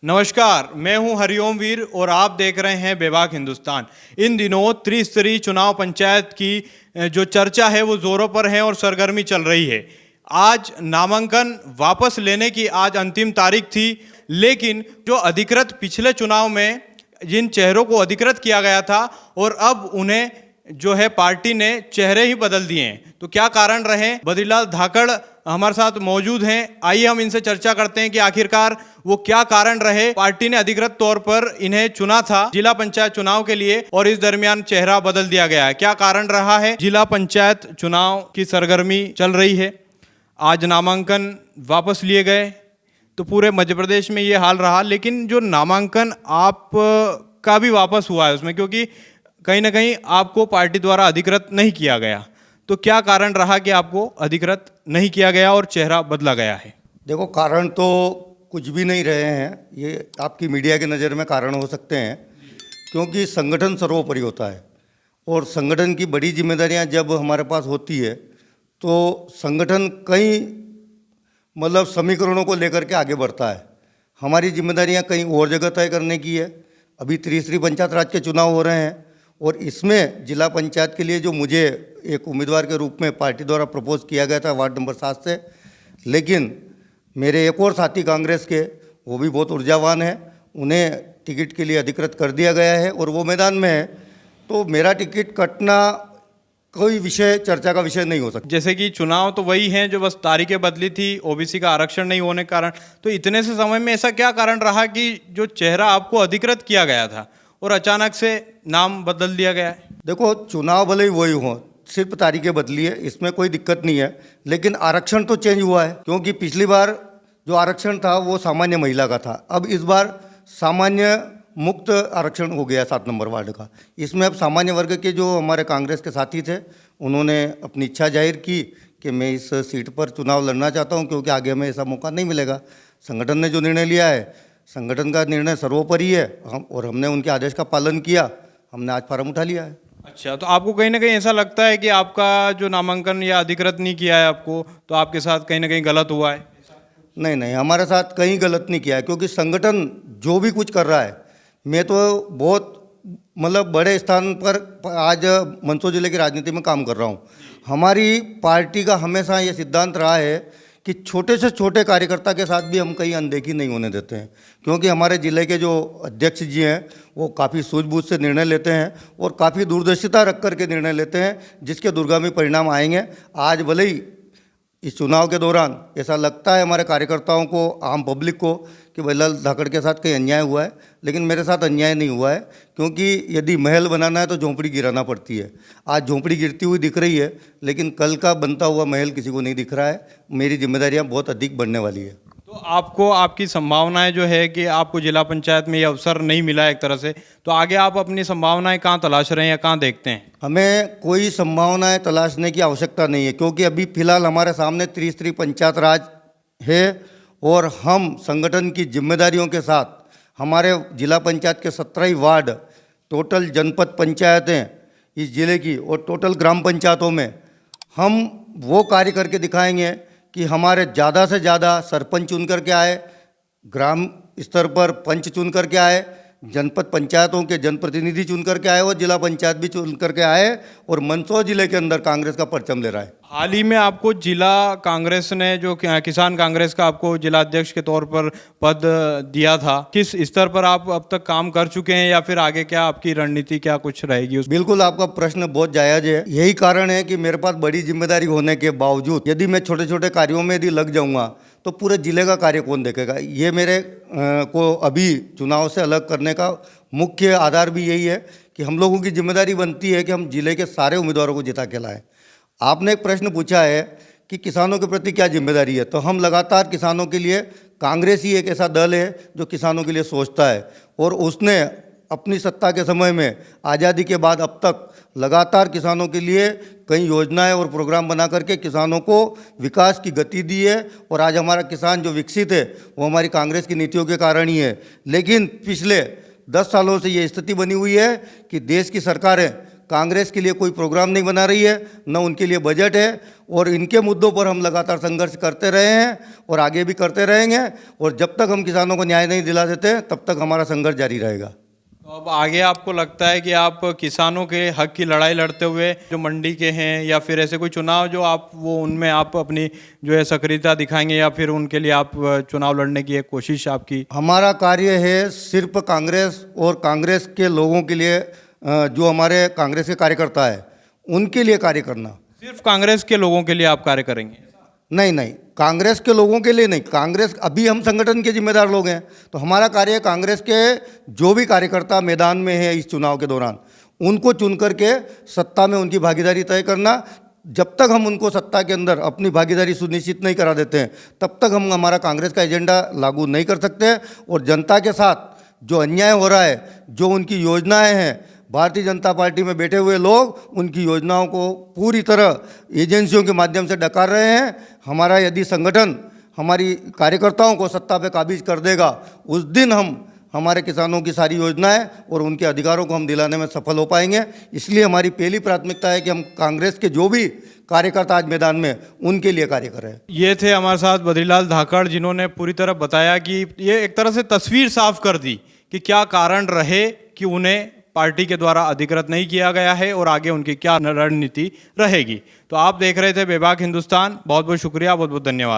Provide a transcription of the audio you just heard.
नमस्कार, मैं हूं हरिओम वीर और आप देख रहे हैं बेबाक हिंदुस्तान। इन दिनों त्रिस्तरीय चुनाव पंचायत की जो चर्चा है वो जोरों पर है और सरगर्मी चल रही है। आज नामांकन वापस लेने की आज अंतिम तारीख थी, लेकिन जो अधिकृत पिछले चुनाव में जिन चेहरों को अधिकृत किया गया था और अब उन्हें जो है पार्टी ने चेहरे ही बदल दिए हैं। तो क्या कारण रहे? बद्रीलाल धाकड़ हमारे साथ मौजूद हैं। आइए हम इनसे चर्चा करते हैं कि आखिरकार वो क्या कारण रहे। पार्टी ने अधिकृत तौर पर इन्हें चुना था जिला पंचायत चुनाव के लिए और इस दरमियान चेहरा बदल दिया गया है। क्या कारण रहा है? जिला पंचायत चुनाव की सरगर्मी चल रही है, आज नामांकन वापस लिए गए, तो पूरे मध्य प्रदेश में ये हाल रहा। लेकिन जो नामांकन आप का भी वापस हुआ है उसमें, क्योंकि कहीं ना कहीं आपको पार्टी द्वारा अधिकृत नहीं किया गया, तो क्या कारण रहा कि आपको अधिकृत नहीं किया गया और चेहरा बदला गया है? देखो, कारण तो कुछ भी नहीं रहे हैं। ये आपकी मीडिया की नज़र में कारण हो सकते हैं, क्योंकि संगठन सर्वोपरि होता है और संगठन की बड़ी जिम्मेदारियां जब हमारे पास होती है तो संगठन कई समीकरणों को लेकर के आगे बढ़ता है। हमारी जिम्मेदारियां कहीं और जगह तय करने की है। अभी त्रिस्तरीय पंचायत राज के चुनाव हो रहे हैं और इसमें जिला पंचायत के लिए जो मुझे एक उम्मीदवार के रूप में पार्टी द्वारा प्रपोज किया गया था वार्ड नंबर 7 से, लेकिन मेरे एक और साथी कांग्रेस के, वो भी बहुत ऊर्जावान है, उन्हें टिकट के लिए अधिकृत कर दिया गया है और वो मैदान में है। तो मेरा टिकट कटना कोई विषय, चर्चा का विषय नहीं हो सकता। जैसे कि चुनाव तो वही हैं जो बस तारीखें बदली थी, ओबीसी का आरक्षण नहीं होने के कारण। तो इतने से समय में ऐसा क्या कारण रहा कि जो चेहरा आपको अधिकृत किया गया था और अचानक से नाम बदल दिया गया है? देखो, चुनाव भले ही वही हो, सिर्फ तारीखें बदली है, इसमें कोई दिक्कत नहीं है, लेकिन आरक्षण तो चेंज हुआ है। क्योंकि पिछली बार जो आरक्षण था वो सामान्य महिला का था, अब इस बार सामान्य मुक्त आरक्षण हो गया 7 नंबर वार्ड का। इसमें अब सामान्य वर्ग के जो हमारे कांग्रेस के साथी थे, उन्होंने अपनी इच्छा जाहिर की कि मैं इस सीट पर चुनाव लड़ना चाहता हूं, क्योंकि आगे हमें ऐसा मौका नहीं मिलेगा। संगठन ने जो निर्णय लिया है, संगठन का निर्णय सर्वोपरि है, और हमने उनके आदेश का पालन किया। हमने आज फार्म उठा लिया है। अच्छा, तो आपको कहीं ना कहीं ऐसा लगता है कि आपका जो नामांकन या अधिकृत नहीं किया है आपको, तो आपके साथ कहीं ना कहीं गलत हुआ है? नहीं नहीं, हमारे साथ कहीं गलत नहीं किया है, क्योंकि संगठन जो भी कुछ कर रहा है, मैं तो बहुत बड़े स्थान पर आज मंदसौर जिले की राजनीति में काम कर रहा हूँ। हमारी पार्टी का हमेशा ये सिद्धांत रहा है कि छोटे से छोटे कार्यकर्ता के साथ भी हम कहीं अनदेखी नहीं होने देते हैं, क्योंकि हमारे ज़िले के जो अध्यक्ष जी हैं वो काफ़ी सूझबूझ से निर्णय लेते हैं और काफ़ी दूरदर्शिता रख कर के निर्णय लेते हैं, जिसके दूरगामी परिणाम आएंगे। आज भले ही इस चुनाव के दौरान ऐसा लगता है हमारे कार्यकर्ताओं को, आम पब्लिक को, कि बद्रीलाल धाकड़ के साथ कहीं अन्याय हुआ है, लेकिन मेरे साथ अन्याय नहीं हुआ है। क्योंकि यदि महल बनाना है तो झोंपड़ी गिराना पड़ती है। आज झोंपड़ी गिरती हुई दिख रही है, लेकिन कल का बनता हुआ महल किसी को नहीं दिख रहा है। मेरी जिम्मेदारियां बहुत अधिक बढ़ने वाली है। तो आपको, आपकी संभावनाएं जो है कि आपको जिला पंचायत में ये अवसर नहीं मिला एक तरह से, तो आगे आप अपनी संभावनाएं कहाँ तलाश रहे हैं या कहाँ देखते हैं? हमें कोई संभावनाएं तलाशने की आवश्यकता नहीं है, क्योंकि अभी फिलहाल हमारे सामने त्रिस्तरीय पंचायत राज है और हम संगठन की जिम्मेदारियों के साथ हमारे जिला पंचायत के 17 वार्ड, टोटल जनपद पंचायतें इस जिले की और टोटल ग्राम पंचायतों में हम वो कार्य करके दिखाएंगे कि हमारे ज़्यादा से ज़्यादा सरपंच चुन करके आए, ग्राम स्तर पर पंच चुन करके आए, जनपद पंचायतों के जनप्रतिनिधि चुन करके आए और जिला पंचायत भी चुन करके आए, और मंदसौर जिले के अंदर कांग्रेस का परचम ले रहा है। हाल ही में आपको जिला कांग्रेस ने जो किसान कांग्रेस का आपको जिला अध्यक्ष के तौर पर पद दिया था, किस स्तर पर आप अब तक काम कर चुके हैं या फिर आगे क्या आपकी रणनीति क्या कुछ रहेगी? बिल्कुल, आपका प्रश्न बहुत जायज़ है। यही कारण है कि मेरे पास बड़ी जिम्मेदारी होने के बावजूद यदि मैं छोटे छोटे कार्यों में यदि लग जाऊंगा तो पूरे जिले का कार्य कौन देखेगा। ये मेरे को अभी चुनाव से अलग करने का मुख्य आधार भी यही है कि हम लोगों की जिम्मेदारी बनती है कि हम जिले के सारे उम्मीदवारों को जिता के लाएं। आपने एक प्रश्न पूछा है कि किसानों के प्रति क्या जिम्मेदारी है, तो हम लगातार किसानों के लिए, कांग्रेस ही एक ऐसा दल है जो किसानों के लिए सोचता है, और उसने अपनी सत्ता के समय में, आज़ादी के बाद अब तक लगातार किसानों के लिए कई योजनाएं और प्रोग्राम बना करके किसानों को विकास की गति दी है। और आज हमारा किसान जो विकसित है वो हमारी कांग्रेस की नीतियों के कारण ही है। लेकिन पिछले 10 सालों से ये स्थिति बनी हुई है कि देश की सरकारें कांग्रेस के लिए कोई प्रोग्राम नहीं बना रही है, न उनके लिए बजट है। और इनके मुद्दों पर हम लगातार संघर्ष करते रहे हैं और आगे भी करते रहेंगे। और जब तक हम किसानों को न्याय नहीं दिला देते तब तक हमारा संघर्ष जारी रहेगा। तो अब आगे आपको लगता है कि आप किसानों के हक की लड़ाई लड़ते हुए जो मंडी के हैं या फिर ऐसे कोई चुनाव जो आप वो उनमें आप अपनी जो है सक्रियता दिखाएंगे या फिर उनके लिए आप चुनाव लड़ने की एक कोशिश आपकी? हमारा कार्य है सिर्फ कांग्रेस और कांग्रेस के लोगों के लिए, जो हमारे कांग्रेस के कार्यकर्ता है उनके लिए कार्य करना। सिर्फ कांग्रेस के लोगों के लिए आप कार्य करेंगे? नहीं नहीं, कांग्रेस के लोगों के लिए नहीं। कांग्रेस, अभी हम संगठन के जिम्मेदार लोग हैं, तो हमारा कार्य है कांग्रेस के जो भी कार्यकर्ता मैदान में है इस चुनाव के दौरान उनको चुन करके सत्ता में उनकी भागीदारी तय करना। जब तक हम उनको सत्ता के अंदर अपनी भागीदारी सुनिश्चित नहीं करा देते हैं तब तक हम हमारा कांग्रेस का एजेंडा लागू नहीं कर सकते। और जनता के साथ जो अन्याय हो रहा है, जो उनकी योजनाएं हैं, भारतीय जनता पार्टी में बैठे हुए लोग उनकी योजनाओं को पूरी तरह एजेंसियों के माध्यम से डकार रहे हैं। हमारा यदि संगठन हमारी कार्यकर्ताओं को सत्ता पे काबिज कर देगा, उस दिन हम हमारे किसानों की सारी योजनाएं और उनके अधिकारों को हम दिलाने में सफल हो पाएंगे। इसलिए हमारी पहली प्राथमिकता है कि हम कांग्रेस के जो भी कार्यकर्ता आज मैदान में उनके लिए कार्य कर रहे हैं। ये थे हमारे साथ बद्रीलाल धाकड़, जिन्होंने पूरी तरह बताया कि ये एक तरह से तस्वीर साफ कर दी कि क्या कारण रहे कि उन्हें पार्टी के द्वारा अधिकृत नहीं किया गया है और आगे उनकी क्या रणनीति रहेगी। तो आप देख रहे थे बेबाक हिंदुस्तान। बहुत बहुत शुक्रिया, बहुत बहुत धन्यवाद।